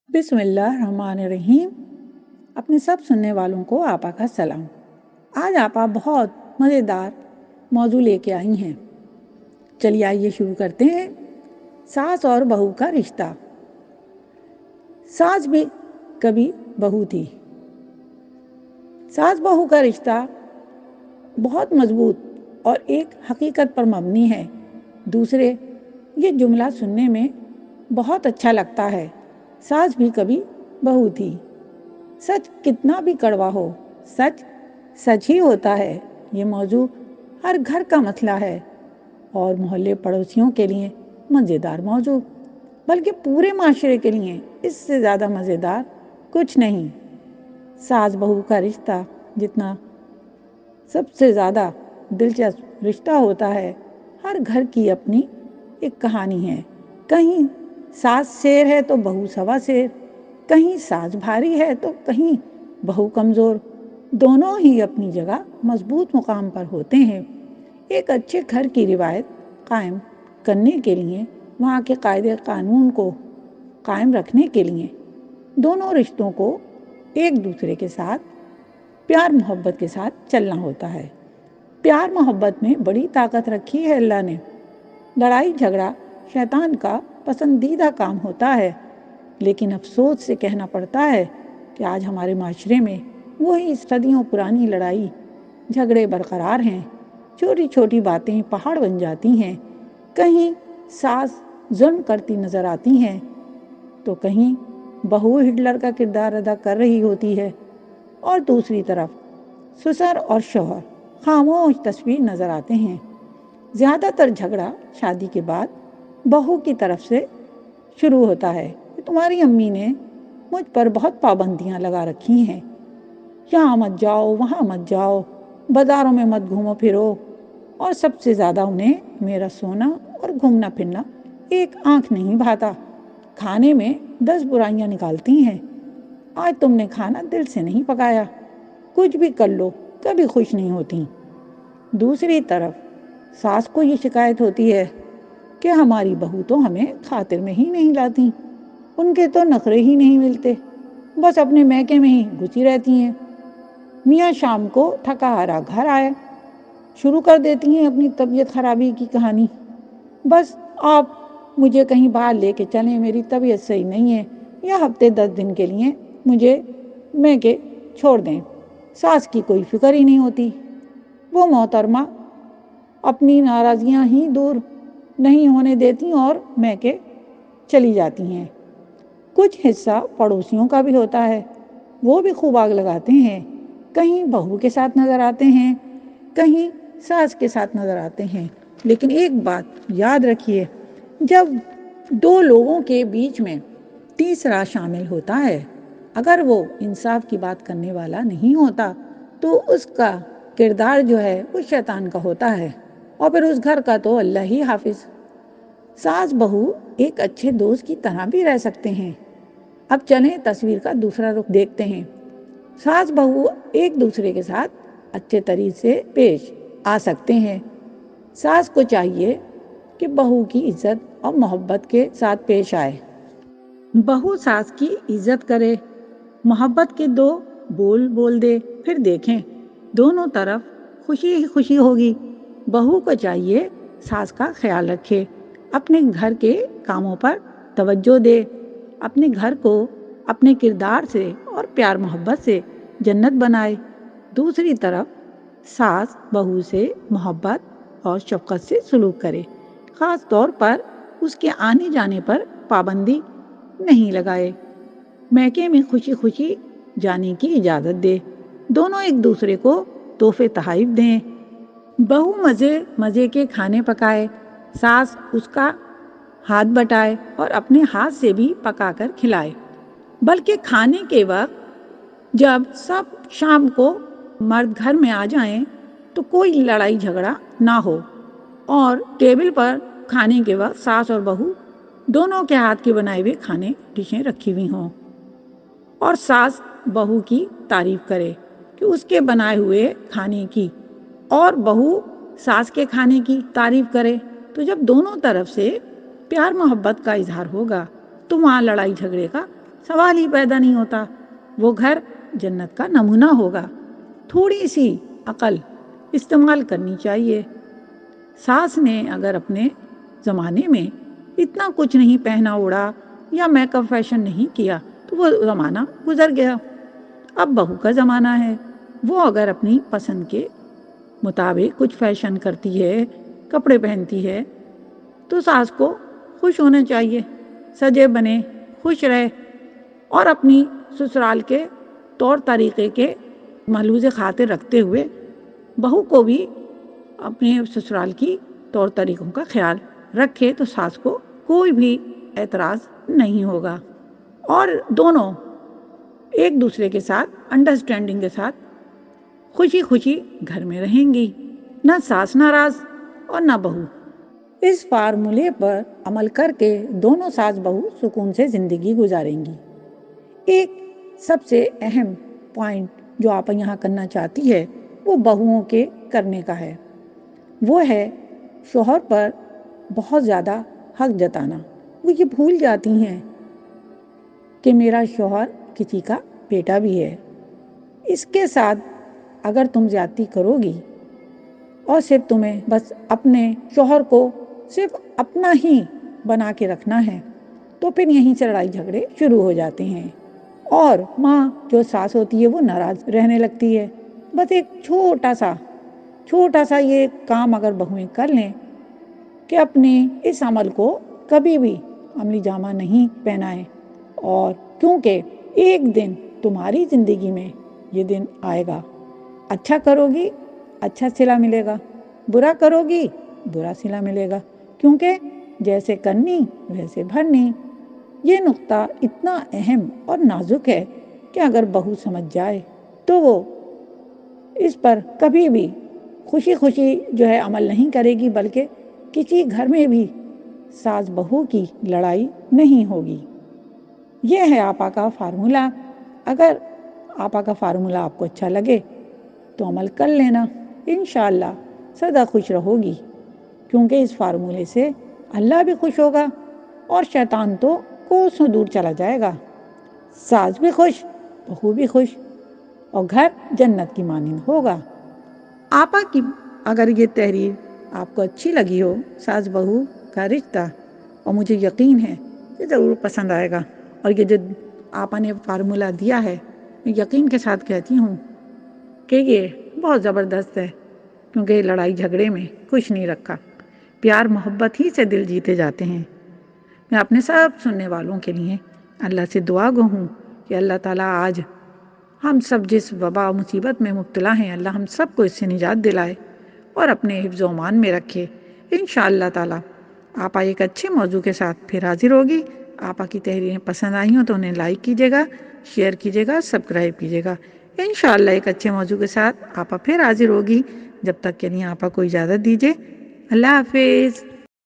बिस्मिल्लाहिर्रहमानिर्रहीम। अपने सब सुनने वालों को आपा का सलाम। आज आपा बहुत मज़ेदार मौजू लेके आई हैं। चलिए आइए शुरू करते हैं। सास और बहू का रिश्ता। सास भी कभी बहू थी। सास बहू का रिश्ता बहुत मजबूत और एक हकीकत पर मबनी है। दूसरे, ये जुमला सुनने में बहुत अच्छा लगता है। सास भी कभी बहू थी। सच कितना भी कड़वा हो, सच सच ही होता है। ये मौजू हर घर का मसला है और मोहल्ले पड़ोसियों के लिए मज़ेदार मौजू, बल्कि पूरे माशरे के लिए इससे ज़्यादा मज़ेदार कुछ नहीं। सास बहू का रिश्ता जितना सबसे ज़्यादा दिलचस्प रिश्ता होता है, हर घर की अपनी एक कहानी है। कहीं सास शेर है तो बहू सवा शेर, कहीं सास भारी है तो कहीं बहू कमज़ोर। दोनों ही अपनी जगह मजबूत मुकाम पर होते हैं। एक अच्छे घर की रिवायत कायम करने के लिए, वहाँ के कायदे कानून को कायम रखने के लिए दोनों रिश्तों को एक दूसरे के साथ प्यार मोहब्बत के साथ चलना होता है। प्यार मोहब्बत में बड़ी ताकत रखी है अल्लाह ने। लड़ाई झगड़ा शैतान का पसंदीदा काम होता है, लेकिन अफसोस से कहना पड़ता है कि आज हमारे माशरे में वही सदियों पुरानी लड़ाई झगड़े बरकरार हैं। छोटी छोटी बातें पहाड़ बन जाती हैं। कहीं सास जुल्म करती नजर आती हैं तो कहीं बहू हिटलर का किरदार अदा कर रही होती है, और दूसरी तरफ ससुर और शौहर खामोश तस्वीर नजर आते हैं। ज़्यादातर झगड़ा शादी के बाद बहू की तरफ से शुरू होता है कि तुम्हारी अम्मी ने मुझ पर बहुत पाबंदियां लगा रखी हैं, यहाँ मत जाओ वहाँ मत जाओ, बाज़ारों में मत घूमो फिरो, और सबसे ज़्यादा उन्हें मेरा सोना और घूमना फिरना एक आंख नहीं भाता। खाने में 10 बुराइयां निकालती हैं। आज तुमने खाना दिल से नहीं पकाया, कुछ भी कर लो कभी खुश नहीं होती। दूसरी तरफ सास को ये शिकायत होती है कि हमारी बहू तो हमें खातिर में ही नहीं लाती, उनके तो नखरे ही नहीं मिलते, बस अपने मैके में ही घुसी रहती हैं। मियाँ शाम को थका हारा घर आए शुरू कर देती हैं अपनी तबीयत खराबी की कहानी। बस आप मुझे कहीं बाहर लेके चलें, मेरी तबीयत सही नहीं है, या हफ्ते 10 दिन के लिए मुझे मैके छोड़ दें। सास की कोई फिक्र ही नहीं होती। वो मोहतरमा अपनी नाराज़गियाँ ही दूर नहीं होने देती और मैके चली जाती हैं। कुछ हिस्सा पड़ोसियों का भी होता है, वो भी खूब आग लगाते हैं। कहीं बहू के साथ नज़र आते हैं, कहीं सास के साथ नज़र आते हैं। लेकिन एक बात याद रखिए, जब दो लोगों के बीच में तीसरा शामिल होता है, अगर वो इंसाफ की बात करने वाला नहीं होता तो उसका किरदार जो है वो शैतान का होता है, और फिर उस घर का तो अल्लाह ही हाफिज। सास बहू एक अच्छे दोस्त की तरह भी रह सकते हैं। अब चलें तस्वीर का दूसरा रुख देखते हैं। सास बहू एक दूसरे के साथ अच्छे तरीके से पेश आ सकते हैं। सास को चाहिए कि बहू की इज्जत और मोहब्बत के साथ पेश आए। बहू सास की इज्जत करे, मोहब्बत के दो बोल बोल दे, फिर देखें दोनों तरफ खुशी ही खुशी होगी। बहू को चाहिए सास का ख्याल रखे, अपने घर के कामों पर तवज्जो दे, अपने घर को अपने किरदार से और प्यार मोहब्बत से जन्नत बनाए। दूसरी तरफ सास बहू से मोहब्बत और शफकत से सलूक करे, ख़ास तौर पर उसके आने जाने पर पाबंदी नहीं लगाए, मैके में खुशी खुशी जाने की इजाज़त दे। दोनों एक दूसरे को तोहफे तोहफ़े दें। बहू मज़े मज़े के खाने पकाए, सास उसका हाथ बटाए और अपने हाथ से भी पकाकर खिलाए। बल्कि खाने के वक्त जब सब शाम को मर्द घर में आ जाएं तो कोई लड़ाई झगड़ा ना हो, और टेबल पर खाने के वक्त सास और बहू दोनों के हाथ के बनाए हुए खाने डिशें रखी हुई हों, और सास बहू की तारीफ करे कि उसके बनाए हुए खाने की, और बहू सास के खाने की तारीफ करे। तो जब दोनों तरफ से प्यार मोहब्बत का इजहार होगा तो वहाँ लड़ाई झगड़े का सवाल ही पैदा नहीं होता। वो घर जन्नत का नमूना होगा। थोड़ी सी अकल इस्तेमाल करनी चाहिए। सास ने अगर अपने ज़माने में इतना कुछ नहीं पहना ओढ़ा या मेकअप फैशन नहीं किया तो वो ज़माना गुजर गया। अब बहू का ज़माना है। वो अगर अपनी पसंद के मुताबिक कुछ फैशन करती है, कपड़े पहनती है, तो सास को खुश होना चाहिए, सजे बने खुश रहे और अपनी ससुराल के तौर तरीके के मलूज़े खातिर रखते हुए बहू को भी अपने ससुराल की तौर तरीकों का ख्याल रखे तो सास को कोई भी एतराज़ नहीं होगा और दोनों एक दूसरे के साथ अंडरस्टैंडिंग के साथ खुशी खुशी घर में रहेंगी, न सास नाराज और न बहू। इस फार्मूले पर अमल करके दोनों सास बहू सुकून से ज़िंदगी गुजारेंगी। एक सबसे अहम पॉइंट जो आप यहाँ करना चाहती है वो बहुओं के करने का है, वो है शौहर पर बहुत ज़्यादा हक जताना। वो ये भूल जाती हैं कि मेरा शौहर किसी का बेटा भी है। इसके साथ अगर तुम ज्यादती करोगी और सिर्फ तुम्हें बस अपने शौहर को सिर्फ अपना ही बना के रखना है तो फिर यहीं से लड़ाई झगड़े शुरू हो जाते हैं और माँ जो सास होती है वो नाराज रहने लगती है। बस एक छोटा सा ये काम अगर बहुएं कर लें कि अपने इस अमल को कभी भी अमली जामा नहीं पहनाएं, और क्योंकि एक दिन तुम्हारी ज़िंदगी में ये दिन आएगा। अच्छा करोगी अच्छा सिला मिलेगा, बुरा करोगी बुरा सिला मिलेगा, क्योंकि जैसे करनी वैसे भरनी। ये नुक्ता इतना अहम और नाजुक है कि अगर बहू समझ जाए तो वो इस पर कभी भी खुशी खुशी जो है अमल नहीं करेगी, बल्कि किसी घर में भी सास बहू की लड़ाई नहीं होगी। ये है आपा का फार्मूला। अगर आपा का फार्मूला आपको अच्छा लगे तो अमल कर लेना, इंशाअल्लाह सदा खुश रहोगी, क्योंकि इस फार्मूले से अल्लाह भी खुश होगा और शैतान तो कोसों दूर चला जाएगा। सास भी खुश बहू भी खुश और घर जन्नत की मानिंद होगा। आपा की अगर ये तहरीर आपको अच्छी लगी हो, सास बहू का रिश्ता, और मुझे यकीन है कि ज़रूर पसंद आएगा, और ये जो आपा ने फार्मूला दिया है मैं यकीन के साथ कहती हूँ कि ये बहुत ज़बरदस्त है, क्योंकि लड़ाई झगड़े में कुछ नहीं रखा, प्यार मोहब्बत ही से दिल जीते जाते हैं। मैं अपने सब सुनने वालों के लिए अल्लाह से दुआ गो हूँ कि अल्लाह ताला आज हम सब जिस वबा मुसीबत में मुब्तला हैं, अल्लाह हम सब को इससे निजात दिलाए और अपने हिफ्ज़ व अमान में रखे। इंशाअल्लाह ताला आपा एक अच्छे मौजू के साथ फिर हाजिर होगी। आपा की तहरीरें पसंद आई हों तो उन्हें लाइक कीजिएगा, शेयर कीजिएगा, सब्सक्राइब कीजिएगा। इंशाअल्लाह एक अच्छे मौजू के साथ आपा फिर हाजिर होगी। जब तक के लिए आपा को इजाज़त दीजिए। अल्लाह हाफिज़।